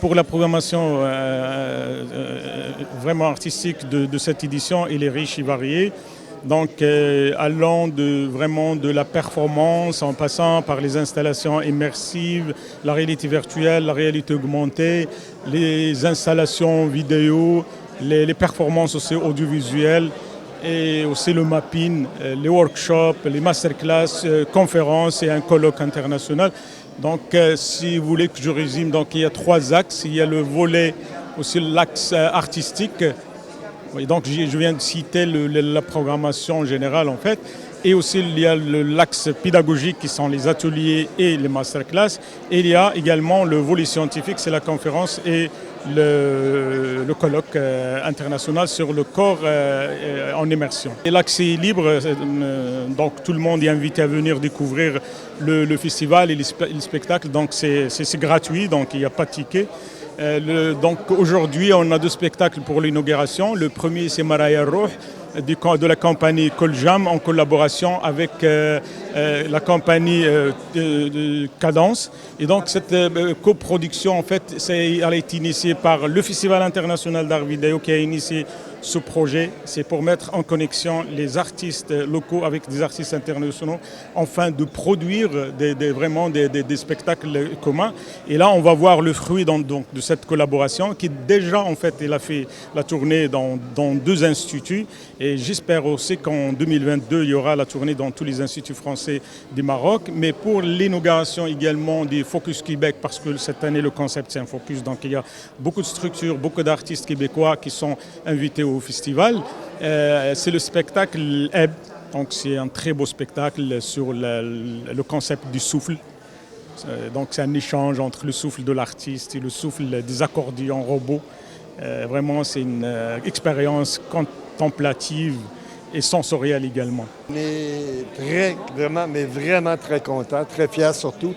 pour la programmation vraiment artistique de cette édition, elle est riche et variée. Donc, allant vraiment de la performance en passant par les installations immersives, la réalité virtuelle, la réalité augmentée, les installations vidéo, les performances aussi audiovisuelles et aussi le mapping, les workshops, les masterclass, conférences et un colloque international. Donc, si vous voulez que je résume, donc, il y a 3 axes. Il y a le volet, aussi l'axe artistique. Oui, donc, je viens de citer la programmation générale, en fait. Et aussi, il y a l'axe pédagogique qui sont les ateliers et les masterclass. Et il y a également le volet scientifique, c'est la conférence et le colloque international sur le corps en immersion. Et l'accès est libre, donc tout le monde est invité à venir découvrir le festival et les spectacles. Donc c'est gratuit, donc il n'y a pas de ticket. Donc aujourd'hui, on a 2 spectacles pour l'inauguration. Le premier, c'est Maraya Roh, de la compagnie Koljam en collaboration avec la compagnie de Cadence. Et donc cette coproduction, en fait, elle a été initiée par le Festival international d'art vidéo qui a initié ce projet. C'est pour mettre en connexion les artistes locaux avec des artistes internationaux afin de produire vraiment des spectacles communs. Et là, on va voir le fruit donc, de cette collaboration qui déjà, en fait, elle a fait la tournée dans 2 instituts. Et j'espère aussi qu'en 2022, il y aura la tournée dans tous les instituts français du Maroc. Mais pour l'inauguration également du Focus Québec, parce que cette année, le concept, c'est un focus. Donc, il y a beaucoup de structures, beaucoup d'artistes québécois qui sont invités au festival. C'est le spectacle Ebb. Donc, c'est un très beau spectacle sur le concept du souffle. Donc, c'est un échange entre le souffle de l'artiste et le souffle des accordéons robots. Vraiment, c'est une expérience contemplative et sensorielle également. On est vraiment très contents, très fiers surtout.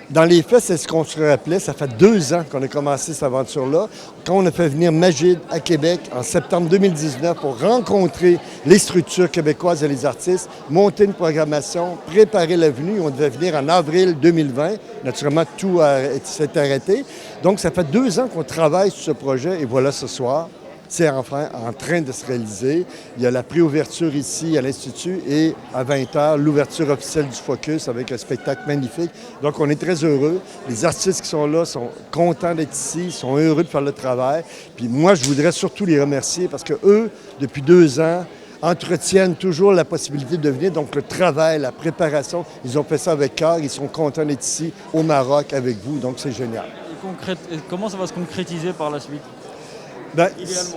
Dans les faits, c'est ce qu'on se rappelait. Ça fait 2 ans qu'on a commencé cette aventure-là. Quand on a fait venir Majid à Québec en septembre 2019 pour rencontrer les structures québécoises et les artistes, monter une programmation, préparer l'avenue. On devait venir en avril 2020. Naturellement, tout s'est arrêté. Donc, ça fait 2 ans qu'on travaille sur ce projet et voilà ce soir. C'est enfin en train de se réaliser. Il y a la préouverture ici à l'Institut et à 20h, l'ouverture officielle du Focus avec un spectacle magnifique. Donc, on est très heureux. Les artistes qui sont là sont contents d'être ici, sont heureux de faire le travail. Puis moi, je voudrais surtout les remercier parce qu'eux, depuis 2 ans, entretiennent toujours la possibilité de venir. Donc, le travail, la préparation, ils ont fait ça avec cœur. Ils sont contents d'être ici au Maroc avec vous. Donc, c'est génial. Et comment ça va se concrétiser par la suite? Bien,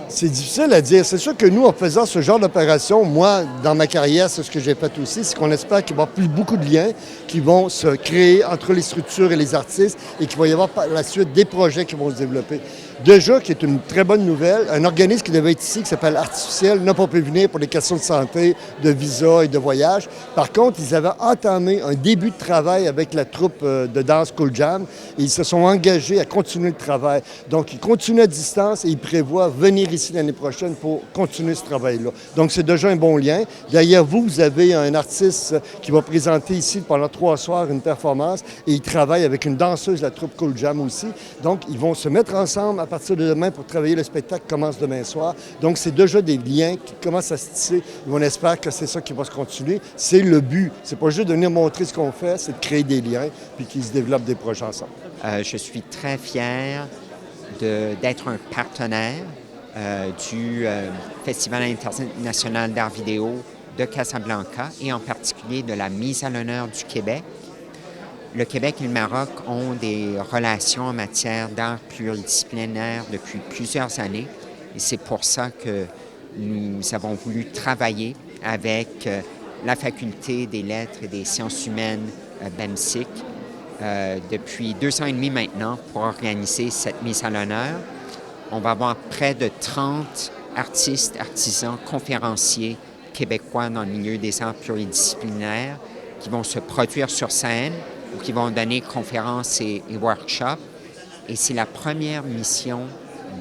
c'est difficile à dire. C'est sûr que nous, en faisant ce genre d'opération, moi, dans ma carrière, c'est ce que j'ai fait aussi, c'est qu'on espère qu'il va y avoir beaucoup de liens qui vont se créer entre les structures et les artistes et qu'il va y avoir par la suite des projets qui vont se développer. Déjà, qui est une très bonne nouvelle, un organisme qui devait être ici, qui s'appelle Artificiel, n'a pas pu venir pour des questions de santé, de visa et de voyage. Par contre, ils avaient entamé un début de travail avec la troupe de danse Koljam et ils se sont engagés à continuer le travail. Donc, ils continuent à distance et ils prévoient venir ici l'année prochaine pour continuer ce travail-là. Donc, c'est déjà un bon lien. Derrière vous, vous avez un artiste qui va présenter ici pendant 3 soirs une performance et il travaille avec une danseuse de la troupe Koljam aussi. Donc, ils vont se mettre ensemble à partir de demain pour travailler. Le spectacle commence demain soir. Donc, c'est déjà des liens qui commencent à se tisser. Et on espère que c'est ça qui va se continuer. C'est le but. C'est pas juste de venir montrer ce qu'on fait, c'est de créer des liens puis qu'ils se développent des projets ensemble. Je suis très fier d'être un partenaire du Festival international d'art vidéo de Casablanca et en particulier de la mise à l'honneur du Québec. Le Québec et le Maroc ont des relations en matière d'art pluridisciplinaire depuis plusieurs années et c'est pour ça que nous avons voulu travailler avec la Faculté des lettres et des sciences humaines BEMSIC depuis 2 ans et demi maintenant pour organiser cette mise à l'honneur. On va avoir près de 30 artistes, artisans, conférenciers québécois dans le milieu des arts pluridisciplinaires qui vont se produire sur scène ou qui vont donner conférences et workshops. Et c'est la première mission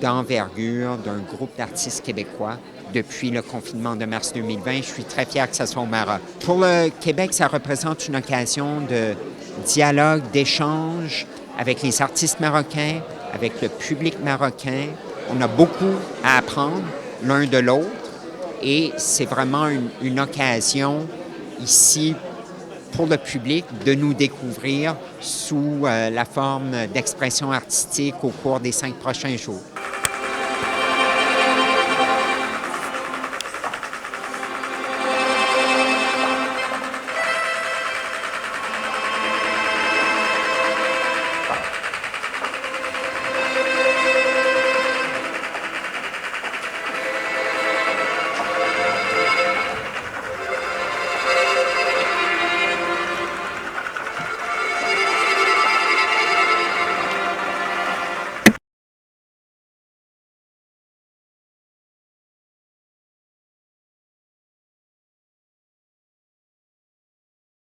d'envergure d'un groupe d'artistes québécois depuis le confinement de mars 2020. Je suis très fier que ça soit au Maroc. Pour le Québec, ça représente une occasion de dialogue, d'échange avec les artistes marocains, avec le public marocain. On a beaucoup à apprendre l'un de l'autre et c'est vraiment une occasion ici pour le public de nous découvrir sous la forme d'expression artistique au cours des 5 prochains jours.